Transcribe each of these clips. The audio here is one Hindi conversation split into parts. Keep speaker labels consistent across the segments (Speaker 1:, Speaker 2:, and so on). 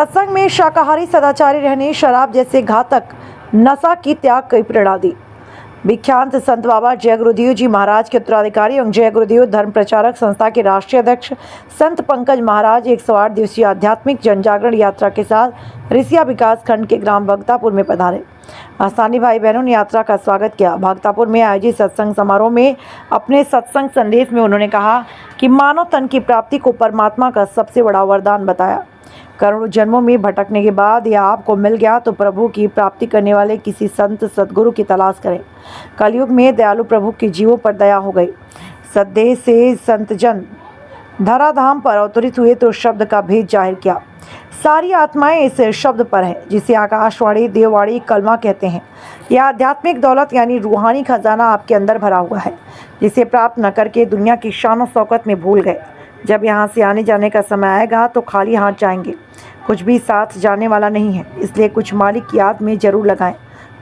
Speaker 1: सत्संग में शाकाहारी सदाचारी रहने, शराब जैसे घातक नशा की त्याग की प्रेरणा दी। विख्यात संत बाबा जय गुरुदेव जी महाराज के उत्तराधिकारी एवं जय गुरुदेव धर्म प्रचारक संस्था के राष्ट्रीय अध्यक्ष संत पंकज महाराज 108 दिवसीय आध्यात्मिक जनजागरण यात्रा के साथ रिसिया विकास खंड के ग्राम भक्तापुर में पधारे। स्थानीय भाई बहनों ने यात्रा का स्वागत किया। भक्तापुर में आयोजित सत्संग समारोह में अपने सत्संग संदेश में उन्होंने कहा कि मानव तन की प्राप्ति को परमात्मा का सबसे बड़ा वरदान बताया। करोड़ों जन्मों में भटकने के बाद यह आपको मिल गया तो प्रभु की प्राप्ति करने वाले किसी संत सदगुरु की तलाश करें। कलयुग में दयालु प्रभु के जीवों पर दया हो गई। सद्देह से संत जन धराधाम पर अवतरित हुए तो शब्द का भेद जाहिर किया। सारी आत्माएं इस शब्द पर हैं, जिसे आकाशवाणी देववाणी कलमा कहते हैं। यह आध्यात्मिक दौलत यानी रूहानी खजाना आपके अंदर भरा हुआ है, जिसे प्राप्त न करके दुनिया की शान शौकत में भूल गए। जब यहाँ से आने जाने का समय आएगा तो खाली हाथ जाएंगे, कुछ भी साथ जाने वाला नहीं है, इसलिए कुछ मालिक की याद में जरूर लगाएं।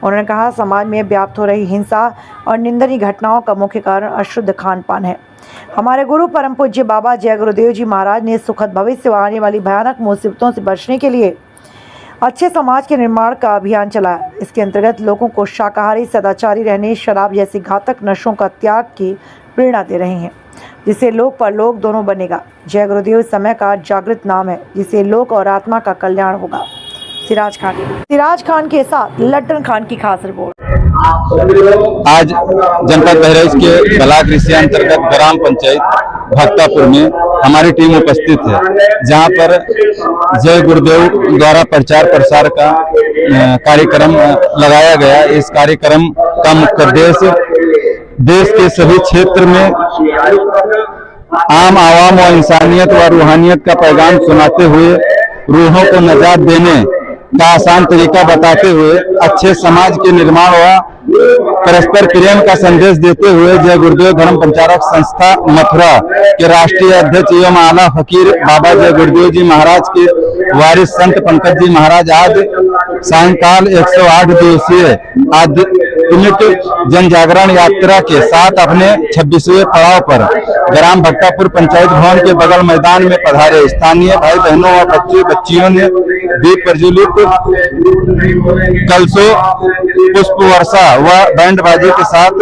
Speaker 1: उन्होंने कहा, समाज में व्याप्त हो रही हिंसा और निंदनीय घटनाओं का मुख्य कारण अशुद्ध खान पान है। हमारे गुरु परम पूज्य बाबा जय गुरुदेव जी महाराज ने सुखद भविष्य आने वाली भयानक मुसीबतों से बचने के लिए अच्छे समाज के निर्माण का अभियान चलाया। इसके अंतर्गत लोगों को शाकाहारी सदाचारी रहने, शराब जैसी घातक नशों का त्याग की प्रेरणा दे रहे हैं, जिसे लोक परलोक दोनों बनेगा। जय गुरुदेव समय का जागृत नाम है, जिसे लोक और आत्मा का कल्याण होगा। सिराज खान के साथ लड्डन खान की खास रिपोर्ट।
Speaker 2: आज जनपद बहराइच के ब्लॉक रिसिया अंतर्गत ग्राम पंचायत भक्तापुर में हमारी टीम उपस्थित है, जहां पर जय गुरुदेव द्वारा प्रचार प्रसार का कार्यक्रम लगाया गया। इस कार्यक्रम का मुख्य उद्देश्य देश के सभी क्षेत्र में आम आवाम व इंसानियत व रूहानियत का पैगाम सुनाते हुए रूहों को नजात देने का आसान तरीका बताते हुए अच्छे समाज के निर्माण व परस्पर प्रेम का संदेश देते हुए जय गुरुदेव धर्म प्रचारक संस्था मथुरा के राष्ट्रीय अध्यक्ष एवं आला फकीर बाबा जय गुरुदेव जी महाराज के वारिस संत पंकज जी महाराज आज सायंकाल 108 दिवसीय आध्यात्मिक जन जागरण यात्रा के साथ अपने 26वें पड़ाव पर ग्राम भक्तापुर पंचायत भवन के बगल मैदान में पधारे। स्थानीय भाई बहनों व बच्चे बच्चियों ने दीप प्रज्वलित कलशों, पुष्प वर्षा व बैंड बाजे के साथ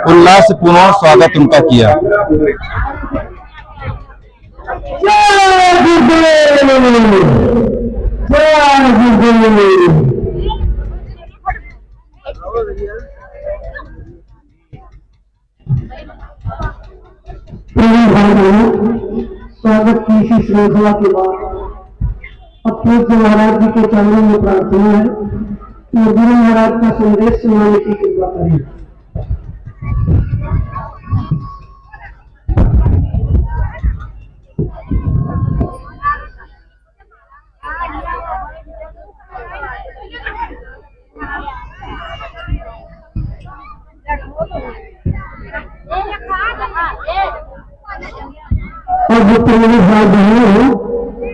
Speaker 2: उल्लासपूर्ण स्वागत उनका किया।
Speaker 3: स्वागत की इसी श्रृंखला के बाद अब पूज्य महाराज जी के चरणों में प्रार्थना है कि गुरु महाराज का संदेश सुनाने की कृपा करें।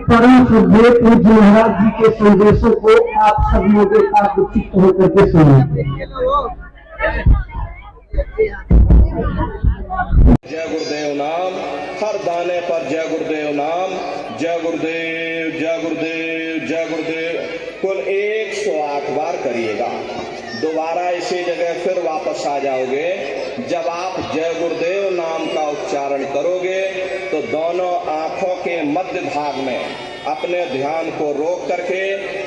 Speaker 3: परम श्रद्धेय पूज्य महाराज जी के संदेशों को आप सब लोग चित्त होकर के सुने।
Speaker 4: जय गुरुदेव नाम, हर दाने पर जय गुरुदेव नाम। जय गुरुदेव जय गुरुदेव जय गुरुदेव कुल 108 बार करिएगा। दोबारा इसी जगह फिर वापस आ जाओगे। जब आप जय गुरुदेव नाम का उच्चारण करोगे तो दोनों आंखों के मध्य भाग में अपने ध्यान को रोक करके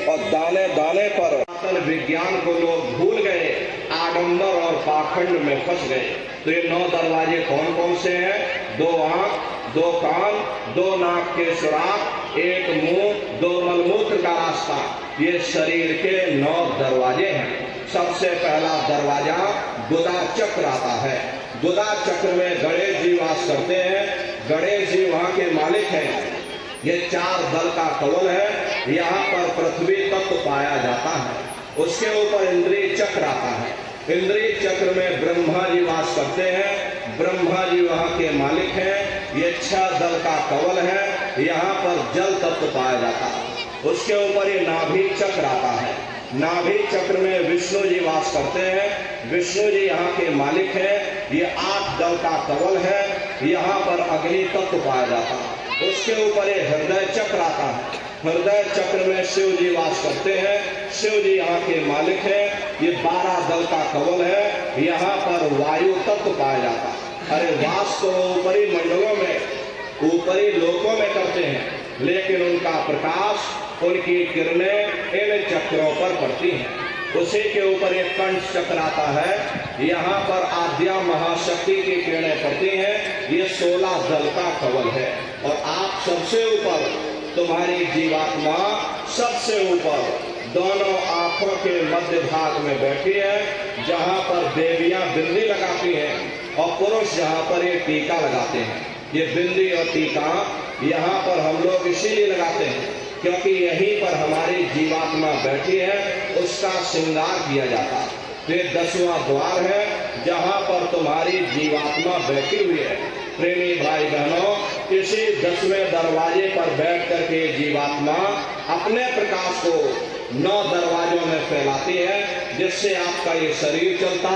Speaker 4: और दाने दाने पर विज्ञान को लोग भूल गए, आडंबर और पाखंड में फंस गए। तो ये 9 दरवाजे कौन कौन से हैं? 2 आंख, 2 कान, 2 नाक के सुराख, 1 मुंह, 2 मलमूत्र का रास्ता। ये शरीर के 9 दरवाजे हैं। सबसे पहला दरवाजा गुदा चक्र आता है। गुदा चक्र में गणेश जी वास करते हैं। गणेश जी वहाँ के मालिक हैं। ये 4 दल का कवल है। यहाँ पर पृथ्वी तत्व पाया जाता है। उसके ऊपर इंद्रिय चक्र आता है। इंद्रिय चक्र में ब्रह्मा जी वास करते हैं। ब्रह्मा जी वहाँ के मालिक हैं। ये 6 दल का कवल है। यहाँ पर जल तत्व पाया जाता है। उसके ऊपर ये नाभि चक्र आता है। नाभि चक्र में विष्णु जी वास करते हैं। विष्णु जी यहाँ के मालिक हैं। ये 8 दल का कवल है। यहाँ पर अग्नि तत्व पाया जाता है। उसके ऊपर ये हृदय चक्र आता है। हृदय चक्र में शिव जी वास करते हैं। शिव जी यहाँ के मालिक हैं। ये 12 दल का कवल है। यहाँ पर वायु तत्व पाया जाता है। अरे वास तो ऊपरी मंडलों में, ऊपरी लोकों में करते हैं, लेकिन उनका प्रकाश, उनकी किरणें इन चक्रों पर पड़ती हैं। उसी के ऊपर एक कंठ चक्र आता है। यहाँ पर आद्या महाशक्ति की किरणें पड़ती हैं। ये 16 दल का कवल है। और आप सबसे ऊपर, तुम्हारी जीवात्मा सबसे ऊपर दोनों आंखों के मध्य भाग में बैठी है, जहाँ पर देवियां बिंदी लगाती हैं और पुरुष जहाँ पर ये टीका लगाते हैं। ये बिंदी और टीका यहाँ पर हम लोग इसीलिए लगाते हैं क्योंकि यहीं पर हमारी जीवात्मा बैठी है, उसका श्रृंगार किया जाता है। ये 10वां द्वार है जहाँ पर तुम्हारी जीवात्मा बैठी हुई है। प्रेमी भाई बहनों, इसी 10वें दरवाजे पर बैठ करके जीवात्मा अपने प्रकाश को 9 दरवाजों में फैलाती है, जिससे आपका ये शरीर चलता,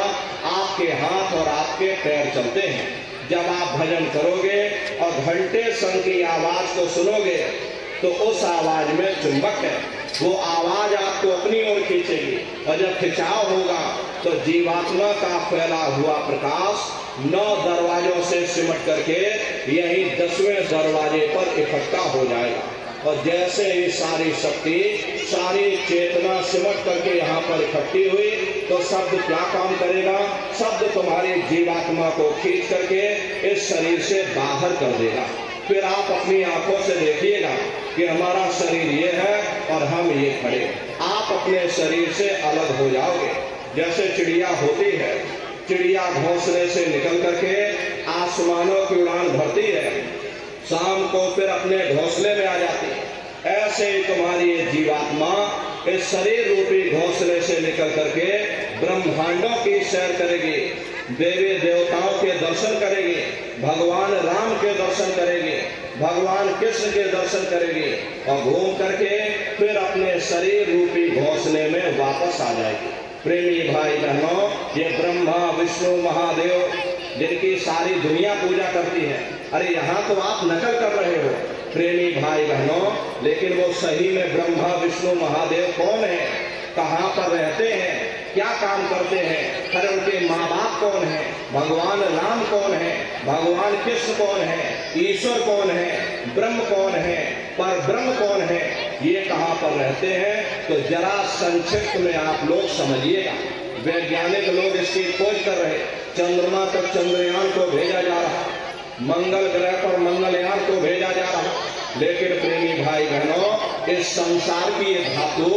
Speaker 4: आपके हाथ और आपके पैर चलते हैं। जब आप भजन करोगे और घंटे संग की आवाज को सुनोगे तो उस आवाज में चुंबक है, वो आवाज आपको अपनी ओर खींचेगी। और जब खिंचाव होगा तो जीवात्मा का फैला हुआ प्रकाश 9 दरवाजों से सिमट करके यही 10वें दरवाजे पर इकट्ठा हो जाएगा। और जैसे ही सारी शक्ति, सारी चेतना सिमट करके यहाँ पर इकट्ठी हुई तो शब्द क्या काम करेगा? शब्द तुम्हारी जीवात्मा को खींच करके इस शरीर से बाहर कर देगा। फिर आप अपनी आंखों से देखिएगा कि हमारा शरीर ये है और हम ये खड़े। आप अपने शरीर से अलग हो जाओगे। जैसे चिड़िया होती है, चिड़िया घोंसले से निकल करके आसमानों की उड़ान भरती है, शाम को फिर अपने घोंसले में आ जाती है। ऐसे ही तुम्हारी ये जीवात्मा इस शरीर रूपी घोंसले से निकल करके ब्रह्मांडों की सैर करेगी, देवी देवताओं के दर्शन करेगी, भगवान राम के दर्शन करेगी, भगवान कृष्ण के दर्शन करेगी और घूम करके फिर अपने शरीर रूपी घोंसले में वापस आ जाएगी। प्रेमी भाई बहनों, ये ब्रह्मा विष्णु महादेव जिनकी सारी दुनिया पूजा करती है, अरे यहाँ तो आप नकल कर रहे हो प्रेमी भाई बहनों, लेकिन वो सही में ब्रह्मा विष्णु महादेव कौन है, कहाँ पर रहते हैं, क्या काम करते हैं, अरे उनके माँ बाप कौन है, भगवान राम कौन है, भगवान कृष्ण कौन है, ईश्वर कौन है, ब्रह्म कौन है, पर ब्रह्म कौन है, ये कहाँ पर रहते हैं? तो जरा संक्षिप्त में आप लोग समझिएगा। वैज्ञानिक लोग इसकी खोज कर रहे, चंद्रमा तक चंद्रयान को भेजा जा रहा, मंगल ग्रह पर मंगलयान को भेजा जा रहा, लेकिन प्रेमी भाई बहनों, इस संसार की ये धातु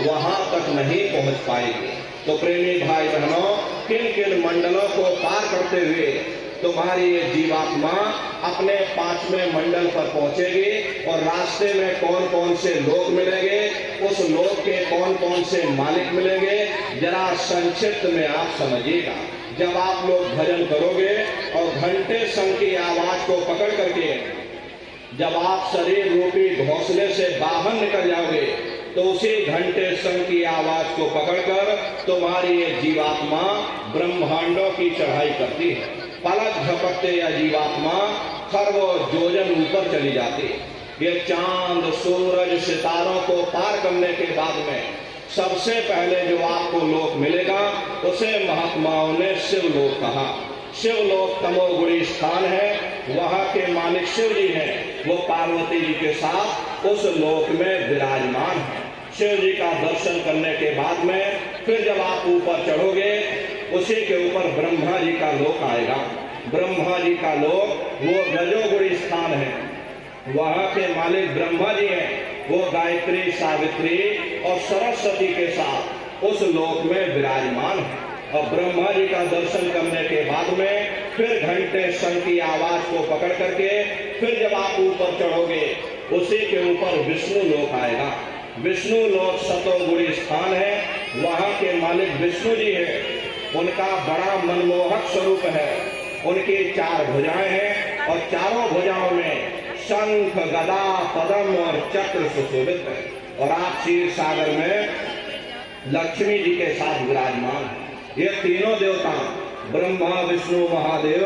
Speaker 4: वहां तक नहीं पहुंच पाएगी। तो प्रेमी भाई बहनों, किन किन मंडलों को पार करते हुए तुम्हारी ये जीवात्मा अपने 5वें मंडल पर पहुंचेगी और रास्ते में कौन कौन से लोग मिलेंगे, उस लोक के कौन कौन से मालिक मिलेंगे, जरा संक्षिप्त में आप समझिएगा। जब आप लोग भजन करोगे और घंटे संग की आवाज को पकड़ करके जब आप शरीर रूपी घोंसले से बाहर निकल जाओगे तो उसी घंटे संग की आवाज को पकड़कर तुम्हारी ये जीवात्मा ब्रह्मांडों की चढ़ाई करती है। पलक झपकते या जीवात्मा खरबों योजन ऊपर चली जाती है। ये चांद सूरज सितारों को पार करने के बाद में सबसे पहले जो आपको लोक मिलेगा उसे महात्माओं ने शिवलोक कहा। शिवलोक तमोगुणी स्थान है, वहाँ के मालिक शिव जी हैं, वो पार्वती जी के साथ उस लोक में विराजमान है। शिव जी का दर्शन करने के बाद में फिर जब आप ऊपर चढ़ोगे उसी के ऊपर ब्रह्मा जी का लोक आएगा। ब्रह्मा जी का लोक वो रजोगुणी स्थान है, वहाँ के मालिक ब्रह्मा जी हैं, वो गायत्री सावित्री और सरस्वती के साथ उस लोक में विराजमान है। और ब्रह्मा जी का दर्शन करने के बाद में फिर घंटे संग की आवाज को पकड़ करके फिर जब आप ऊपर चढ़ोगे उसी के ऊपर विष्णु लोक आएगा। विष्णु लोक सतोगुणी स्थान है, वहाँ के मालिक विष्णु जी हैं, उनका बड़ा मनमोहक स्वरूप है, उनकी 4 भुजाएं हैं और चारों भुजाओं में शंख गदा पद्म और चक्र सुशोभित है। और आप क्षीर सागर में लक्ष्मी जी के साथ विराजमान है। ये तीनों देवता ब्रह्मा विष्णु महादेव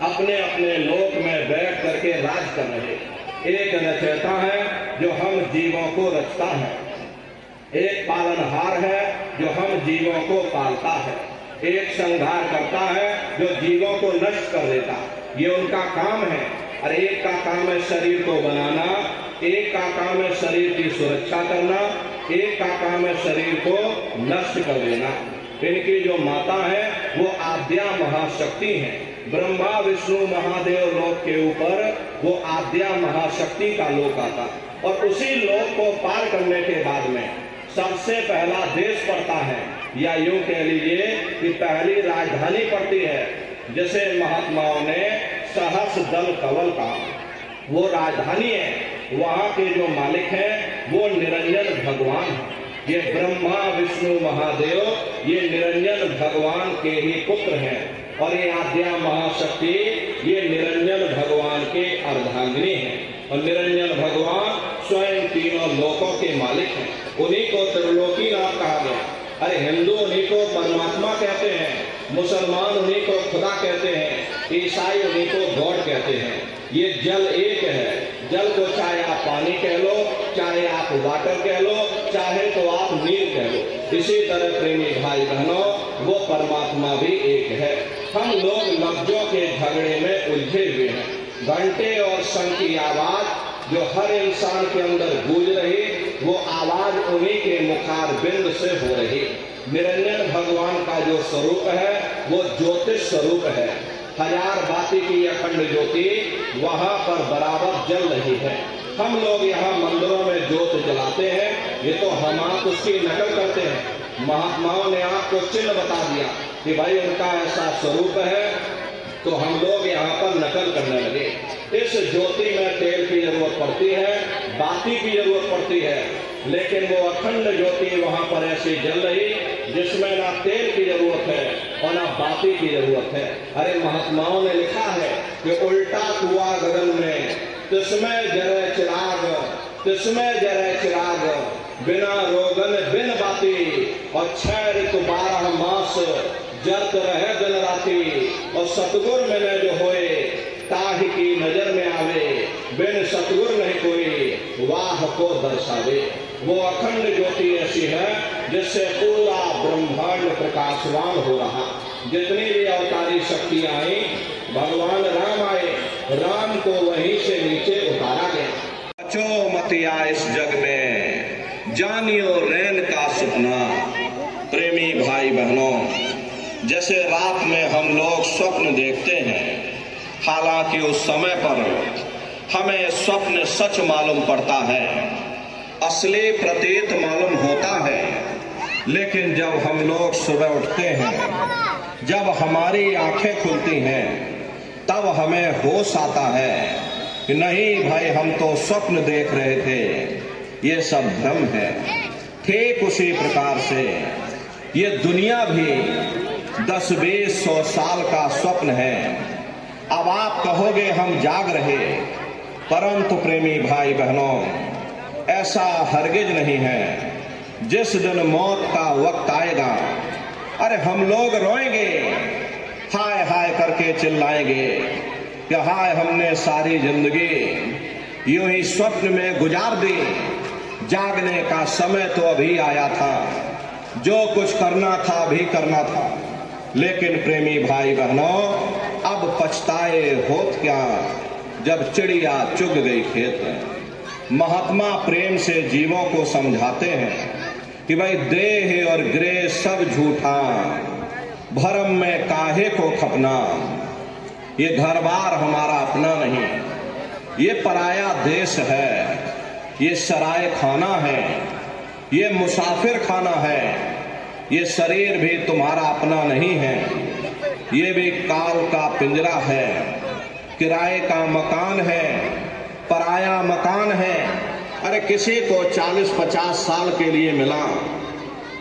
Speaker 4: अपने अपने लोक में बैठ करके राज कर रहे। एक रचयिता है जो हम जीवों को रचता है, एक पालनहार है जो हम जीवों को पालता है, एक संहार करता है जो जीवों को नष्ट कर देता। ये उनका काम है। और एक का काम है शरीर को बनाना, एक का काम है शरीर की सुरक्षा करना, एक का काम है शरीर को नष्ट कर देना। इनकी जो माता है वो आद्या महाशक्ति है। ब्रह्मा विष्णु महादेव लोक के ऊपर वो आद्या महाशक्ति का लोक आता, और उसी लोक को पार करने के बाद में सबसे पहला देश पड़ता है, या यूं कह लीजिए कि पहली राजधानी पड़ती है, जिसे महात्माओं ने सहस दल कवल का वो राजधानी है। वहां के जो मालिक हैं वो निरंजन भगवान हैं। ये ब्रह्मा विष्णु महादेव ये निरंजन भगवान के ही पुत्र हैं, और ये आद्या महाशक्ति ये निरंजन भगवान के अर्धांगिनी हैं। और निरंजन भगवान स्वयं तीनों लोकों के मालिक हैं। उन्हीं को त्रिलोकीनाथ कहा गया। अरे हिंदू उन्हीं को परमात्मा कहते हैं, मुसलमान उन्हीं को खुदा कहते हैं, ईसाई उन्हीं को गॉड कहते हैं। ये जल एक है। जल को चाहे आप पानी कह लो, चाहे आप वाटर कह लो, चाहे तो आप नीर कह लो। इसी तरह प्रेमी भाई बहनों वो परमात्मा भी एक है। हम लोग लफ्जों के झगड़े में उलझे हुए हैं। घंटे और शंख की आवाज जो हर इंसान के अंदर गूंज रही, वो आवाज उन्हीं के मुखार बिंद से हो रही। निरंजन भगवान का जो स्वरूप है वो ज्योतिष स्वरूप है। हजार बाती की अखंड ज्योति वहां पर बराबर जल रही है। हम लोग यहाँ मंदिरों में ज्योत जलाते हैं, ये तो हम आप उसकी नकल करते हैं। महात्माओं ने आपको चिन्ह बता दिया कि भाई उनका ऐसा स्वरूप है, तो हम लोग यहाँ पर नकल करने लगे। इस ज्योति में तेल की जरूरत पड़ती है, बाती की जरूरत पड़ती है, लेकिन वो अखंड ज्योति वहां पर ऐसी जल रही जिसमें ना तेल की जरूरत है और ना बाती की जरूरत है। अरे महात्माओं ने लिखा है कि उल्टा कुआ गगन में तिसमें जरे चिराग, तिसमें जरे चिराग, बिना रोगन बिन बाती, और 6 ऋतु 12 मास जरत रहे दिन राती, और सतगुर मैंने जो होए ताहि की नजर में आवे, बिन सतगुर नहीं कोई वाह को दर्शावे। वो अखंड ज्योति ऐसी है जिससे पूरा ब्रह्मांड प्रकाशवान हो रहा। जितनी भी अवतारी शक्तियां आई, भगवान राम आए, राम को वहीं से नीचे उतारा गया। बचो मतिया इस जग में, जानियो रैन का सपना। प्रेमी भाई बहनों, जैसे रात में हम लोग स्वप्न देखते हैं, हालांकि उस समय पर हमें स्वप्न सच मालूम पड़ता है, असली प्रतीत मालूम होता है, लेकिन जब हम लोग सुबह उठते हैं, जब हमारी आंखें खुलती हैं, तब हमें होश आता है कि नहीं भाई हम तो स्वप्न देख रहे थे, ये सब भ्रम है। ठीक उसी प्रकार से ये दुनिया भी 10-20-100 साल का स्वप्न है। अब आप कहोगे हम जाग रहे, परंतु प्रेमी भाई बहनों ऐसा हरगिज नहीं है। जिस दिन मौत का वक्त आएगा, अरे हम लोग रोएंगे, हाय हाय करके चिल्लाएंगे कि हाय हमने सारी जिंदगी यूं ही स्वप्न में गुजार दी, जागने का समय तो अभी आया था, जो कुछ करना था अभी करना था। लेकिन प्रेमी भाई बहनों अब पछताए होत क्या, जब चिड़िया चुग गई खेत में। महात्मा प्रेम से जीवों को समझाते हैं कि भाई देह और गृह सब झूठा, भरम में काहे को खपना। ये घर बार हमारा अपना नहीं, ये पराया देश है, ये सराय खाना है, ये मुसाफिर खाना है, ये शरीर भी तुम्हारा अपना नहीं है, ये भी काल का पिंजरा है, किराए का मकान है, पराया मकान है। अरे किसी को 40-50 साल के लिए मिला,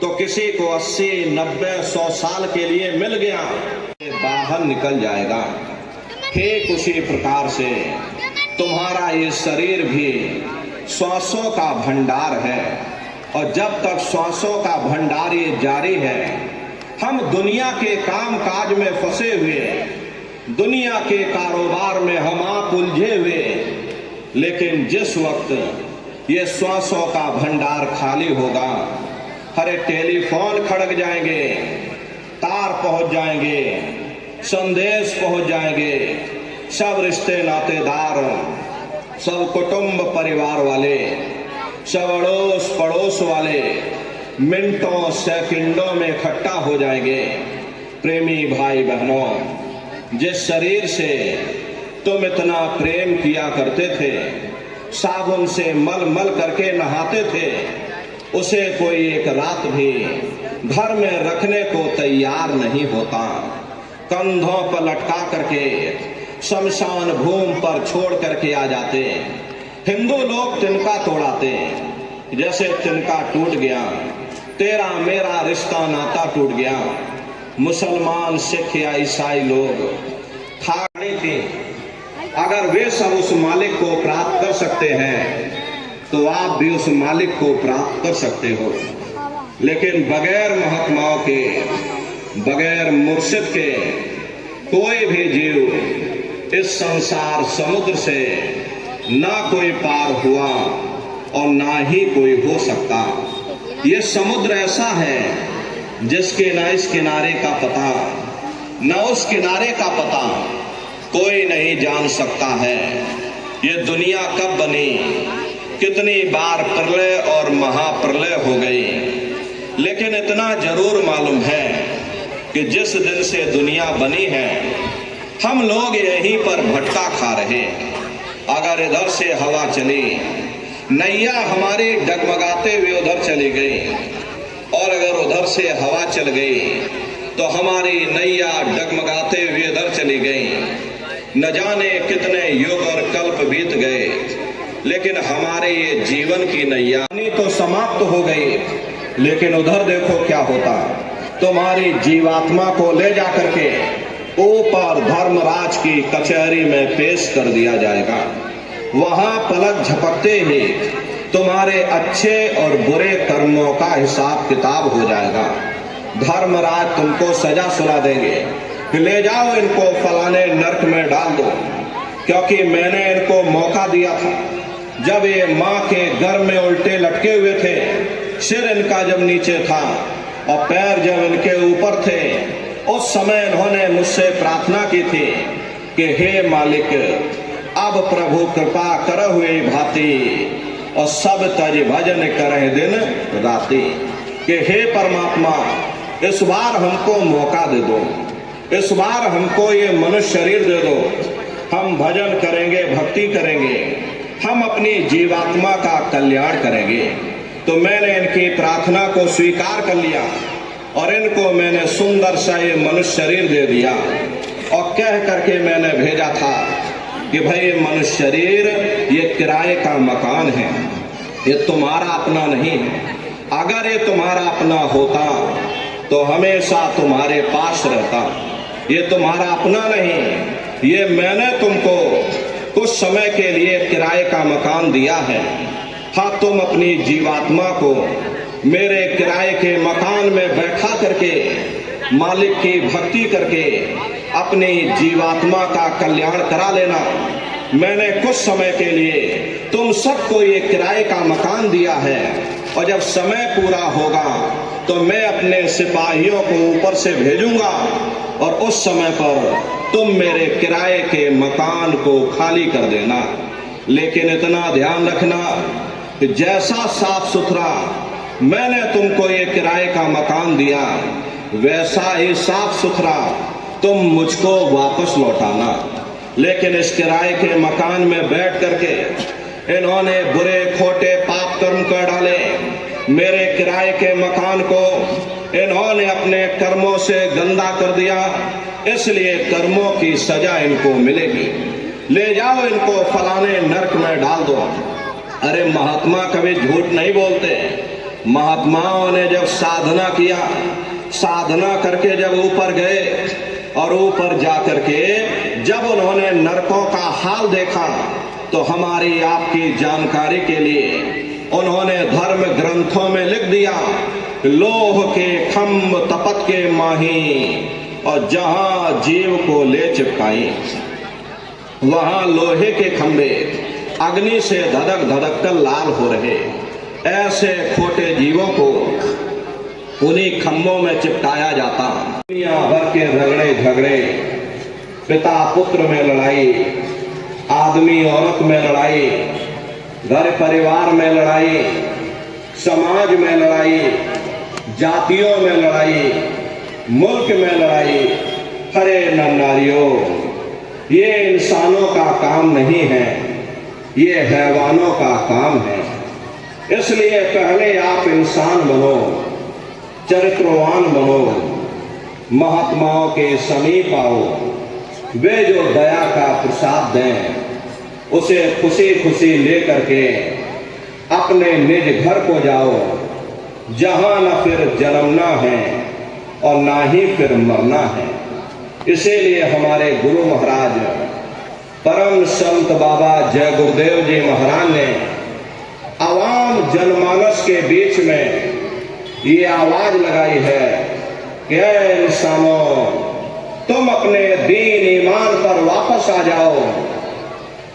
Speaker 4: तो किसी को 80-90-100 साल के लिए मिल गया, बाहर निकल जाएगा। ठीक उसी प्रकार से तुम्हारा ये शरीर भी श्वासों का भंडार है, और जब तक श्वासों का भंडार ये जारी है, हम दुनिया के काम काज में फंसे हुए, दुनिया के कारोबार में हम आप उलझे हुए, लेकिन जिस वक्त ये श्वासों का भंडार खाली होगा, हरे टेलीफोन खड़क जाएंगे, तार पहुंच जाएंगे, संदेश पहुंच जाएंगे, सब रिश्ते नातेदार, सब कुटुंब परिवार वाले, सब अड़ोस पड़ोस वाले मिनटों सेकंडों में इकट्ठा हो जाएंगे। प्रेमी भाई बहनों, जिस शरीर से तुम इतना प्रेम किया करते थे, साबुन से मल मल करके नहाते थे, उसे कोई एक रात भी घर में रखने को तैयार नहीं होता। कंधों पर लटका करके शमशान भूमि पर छोड़ करके आ जाते। हिंदू लोग तिनका तोड़ाते, जैसे तिनका टूट गया, तेरा मेरा रिश्ता नाता टूट गया। मुसलमान सिख या ईसाई लोग खाड़ी थी, अगर वे सब उस मालिक को प्राप्त कर सकते हैं तो आप भी उस मालिक को प्राप्त कर सकते हो। लेकिन बगैर महात्माओं के, बगैर मुर्शिद के कोई भी जीव इस संसार समुद्र से ना कोई पार हुआ और ना ही कोई हो सकता। ये समुद्र ऐसा है जिसके ना इस किनारे का पता न उस किनारे का पता कोई नहीं जान सकता है। ये दुनिया कब बनी, कितनी बार प्रलय और महाप्रलय हो गई, लेकिन इतना जरूर मालूम है कि जिस दिन से दुनिया बनी है हम लोग यहीं पर भटका खा रहे। अगर इधर से हवा चली, नैया हमारी डगमगाते हुए उधर चली गई, और अगर उधर से हवा चल गई तो हमारी नैया डगमगाते हुए इधर चली गई। न जाने कितने युग और कल्प बीत गए, लेकिन हमारे ये जीवन की नैया तो समाप्त हो गई। लेकिन उधर देखो क्या होता, तुम्हारी जीवात्मा को ले जा करके ऊपर धर्मराज की कचहरी में पेश कर दिया जाएगा। वहां पलक झपकते ही तुम्हारे अच्छे और बुरे कर्मों का हिसाब किताब हो जाएगा। धर्मराज तुमको सजा सुना देंगे कि ले जाओ इनको फलाने नरक में डाल दो, क्योंकि मैंने इनको मौका दिया था। जब ये माँ के गर्भ में उल्टे लटके हुए थे, सिर इनका जब नीचे था और पैर जब इनके ऊपर थे, उस समय इन्होंने मुझसे प्रार्थना की थी कि हे मालिक, अब प्रभु कृपा कर हुए भांति और सब तज भजन करे दिन राति। कि हे परमात्मा, इस बार हमको मौका दे दो, इस बार हमको ये मनुष्य शरीर दे दो, हम भजन करेंगे, भक्ति करेंगे, हम अपनी जीवात्मा का कल्याण करेंगे। तो मैंने इनकी प्रार्थना को स्वीकार कर लिया और इनको मैंने सुंदर सा ये मनुष्य शरीर दे दिया और कह करके मैंने भेजा था कि भाई ये मनुष्य शरीर ये किराए का मकान है, ये तुम्हारा अपना नहीं है। अगर ये तुम्हारा अपना होता तो हमेशा तुम्हारे पास रहता। ये तुम्हारा अपना नहीं, ये मैंने तुमको कुछ समय के लिए किराए का मकान दिया है। हाँ, तुम अपनी जीवात्मा को मेरे किराए के मकान में बैठा करके मालिक की भक्ति करके अपनी जीवात्मा का कल्याण करा लेना। मैंने कुछ समय के लिए तुम सबको ये किराए का मकान दिया है, और जब समय पूरा होगा तो मैं अपने सिपाहियों को ऊपर से भेजूंगा और उस समय पर तुम मेरे किराए के मकान को खाली कर देना। लेकिन इतना ध्यान रखना कि जैसा साफ सुथरा मैंने तुमको ये किराए का मकान दिया, वैसा ही साफ सुथरा तुम मुझको वापस लौटाना। लेकिन इस किराए के मकान में बैठ करके इन्होंने बुरे खोटे पाप कर्म कर डाले। मेरे किराए के मकान को इन्होंने अपने कर्मों से गंदा कर दिया, इसलिए कर्मों की सजा इनको मिलेगी। ले जाओ इनको फलाने नरक में डाल दो। अरे महात्मा कभी झूठ नहीं बोलते। महात्माओं ने जब साधना किया, साधना करके जब ऊपर गए और ऊपर जाकर के जब उन्होंने नरकों का हाल देखा, तो हमारी आपकी जानकारी के लिए उन्होंने धर्म ग्रंथों में लिख दिया, लोह के खम्भ तपत के माही, और जहां जीव को ले चिपकाई वहां लोहे के खंभे अग्नि से धधक धधक कर लाल हो रहे ऐसे खोटे जीवों को उन्हीं खम्भों में चिपटाया जाता। दुनिया भर के रगड़े झगड़े, पिता पुत्र में लड़ाई, आदमी औरत में लड़ाई, घर परिवार में लड़ाई, समाज में लड़ाई, जातियों में लड़ाई, मुल्क में लड़ाई। अरे नर नारियों, ये इंसानों का काम नहीं है, ये हैवानों का काम है। इसलिए पहले आप इंसान बनो, चरित्रवान बनो, महात्माओं के समीप आओ। वे जो दया का प्रसाद दें उसे खुशी खुशी लेकर के अपने निज घर को जाओ, जहां न फिर जन्मना है और ना ही फिर मरना है। इसीलिए हमारे गुरु महाराज परम संत बाबा जय गुरुदेव जी महाराज ने आवाम जनमानस के बीच में ये आवाज लगाई है कि ऐ इंसानों, तुम अपने दीन ईमान पर वापस आ जाओ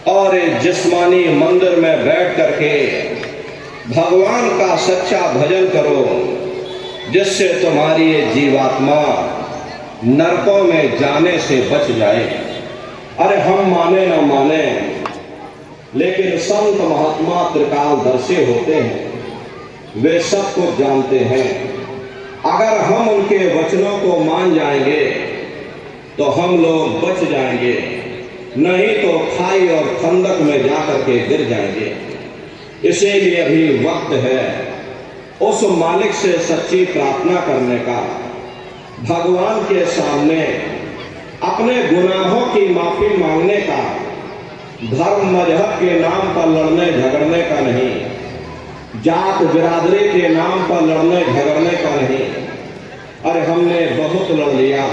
Speaker 4: और जिस्मानी मंदिर में बैठ करके भगवान का सच्चा भजन करो, जिससे तुम्हारी ये जीवात्मा नरकों में जाने से बच जाए। अरे हम माने न माने, लेकिन संत महात्मा त्रिकालदर्शी होते हैं, वे सब कुछ जानते हैं। अगर हम उनके वचनों को मान जाएंगे तो हम लोग बच जाएंगे, नहीं तो खाई और खंदक में जाकर के गिर जाएंगे। इसीलिए अभी वक्त है उस मालिक से सच्ची प्रार्थना करने का, भगवान के सामने अपने गुनाहों की माफी मांगने का। धर्म मजहब के नाम पर लड़ने झगड़ने का नहीं, जात बिरादरी के नाम पर लड़ने झगड़ने का नहीं। अरे हमने बहुत लड़ लिया,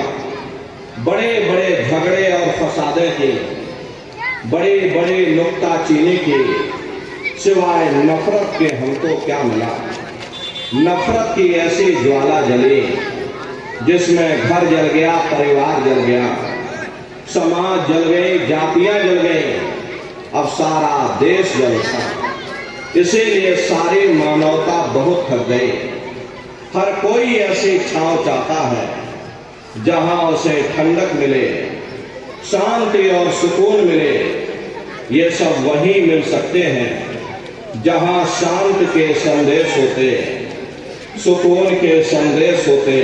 Speaker 4: बड़े बड़े झगड़े और फसादे की, बड़ी बड़ी नुक्ताचीनी की, सिवाय नफरत के हमको क्या मिला। नफरत की ऐसी ज्वाला जली जिसमें घर जल गया, परिवार जल गया, समाज जल गई, जातियां जल गई, अब सारा देश जल गया। इसीलिए सारी मानवता बहुत थक गई। हर कोई ऐसी छांव चाहता है जहां उसे ठंडक मिले, शांति और सुकून मिले। ये सब वहीं मिल सकते हैं जहां शांति के संदेश होते, सुकून के संदेश होते,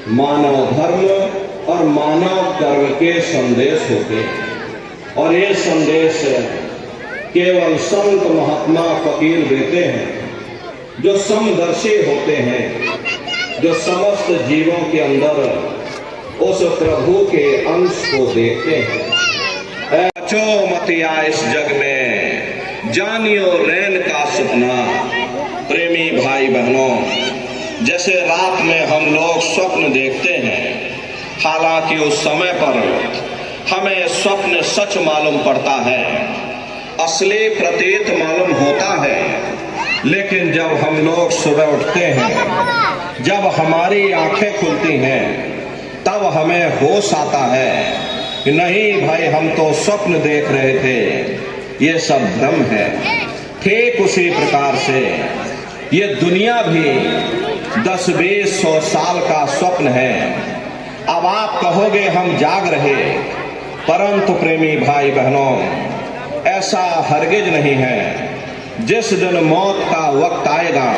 Speaker 4: मानव धर्म और मानव कर्म के संदेश होते। और ये संदेश केवल संत महात्मा फकीर देते हैं, जो समदर्शी होते हैं, जो समस्त जीवों के अंदर उस प्रभु के अंश को देखते हैं। बचो मतिया इस जग में, जानियो रैन का सपना। प्रेमी भाई बहनों, जैसे रात में हम लोग स्वप्न देखते हैं, हालांकि उस समय पर हमें स्वप्न सच मालूम पड़ता है, असली प्रतीत मालूम होता है। लेकिन जब हम लोग सुबह उठते हैं, जब हमारी आंखें खुलती हैं, तब हमें होश आता है कि नहीं भाई, हम तो स्वप्न देख रहे थे, ये सब भ्रम है। ठीक उसी प्रकार से ये दुनिया भी 10-20-100 साल का स्वप्न है। अब आप कहोगे हम जाग रहे, परंतु प्रेमी भाई बहनों, ऐसा हरगिज नहीं है। जिस दिन मौत का वक्त आएगा,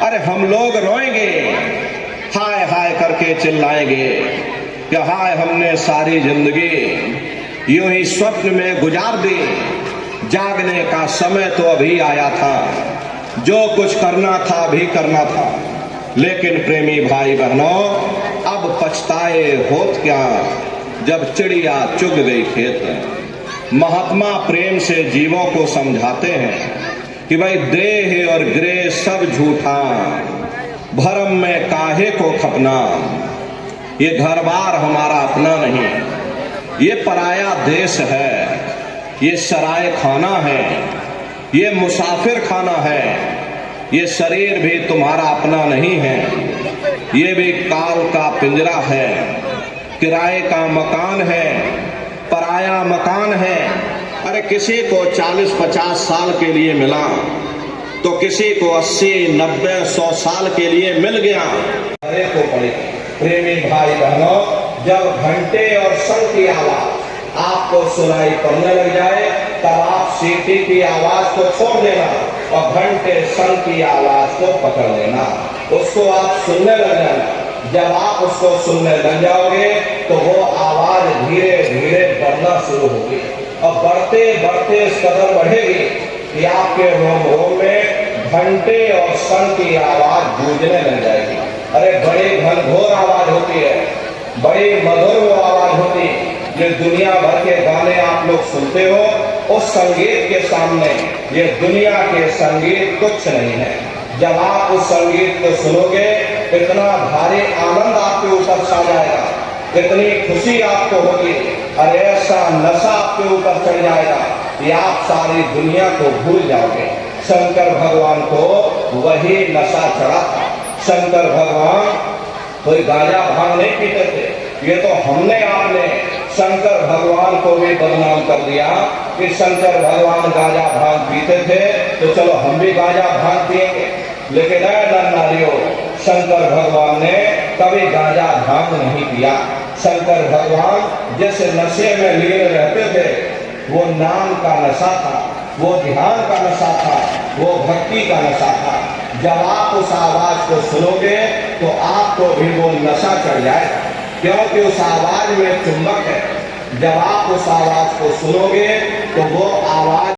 Speaker 4: अरे हम लोग रोएंगे, हाय हाय करके चिल्लाएंगे कि हाय, हमने सारी जिंदगी यूं ही स्वप्न में गुजार दी। जागने का समय तो अभी आया था, जो कुछ करना था अभी करना था। लेकिन प्रेमी भाई बहनों, अब पछताए होत क्या, जब चिड़िया चुग गई खेत। महात्मा प्रेम से जीवों को समझाते हैं कि भाई देह और ग्रह सब झूठा, भरम में काहे को खपना। ये घर बार हमारा अपना नहीं, ये पराया देश है, ये सराय खाना है, ये मुसाफिर खाना है। ये शरीर भी तुम्हारा अपना नहीं है, ये भी काल का पिंजरा है, किराए का मकान है, पराया मकान है। अरे किसी को 40-50 साल के लिए मिला तो किसी को 80-90-100 साल के लिए मिल गया। अरे को पड़े प्रेमी भाई बहनों, जब घंटे और शंख की आवाज आपको सुनाई पड़ने लग जाए तब आप सीटी की आवाज को छोड़ देना और घंटे शंख की आवाज को पकड़ लेना, उसको आप सुनने लग जाना। जब आप उसको सुनने लग जाओगे तो वो आवाज धीरे धीरे बढ़ना शुरू होगी और बढ़ते बढ़ते इस कदर बढ़ेगी कि आपके रोम रोम में घंटे और शंख की आवाज गूंजने लग जाएगी। अरे बड़ी घनघोर आवाज होती है, बड़ी मधुर वो आवाज होती है। ये दुनिया भर के गाने आप लोग सुनते हो, उस संगीत के सामने ये दुनिया के संगीत कुछ नहीं है। जब आप उस संगीत को सुनोगे इतना भारी आनंद आपके ऊपर छा जाएगा, इतनी खुशी आपको होगी और ऐसा नशा आपके ऊपर चढ़ जाएगा कि आप सारी दुनिया को भूल जाओगे। शंकर भगवान को वही नशा चढ़ा था। शंकर भगवान कोई गांजा भांग नहीं पीते थे, ये तो हमने आपने शंकर भगवान को भी बदनाम कर दिया कि शंकर भगवान गांजा भांग पीते थे तो चलो हम भी गांजा भांग पिएंगे। लेकिन नारियों, शंकर भगवान ने कभी गांजा भांग नहीं पिया। शंकर भगवान जिस नशे में लीन रहते थे वो नाम का नशा था, वो ध्यान का नशा था, वो भक्ति का नशा था। जब आप उस आवाज को सुनोगे तो आपको भी वो नशा चढ़ जाएगा, क्योंकि उस आवाज में चुंबक है। जब आप उस आवाज को सुनोगे तो वो आवाज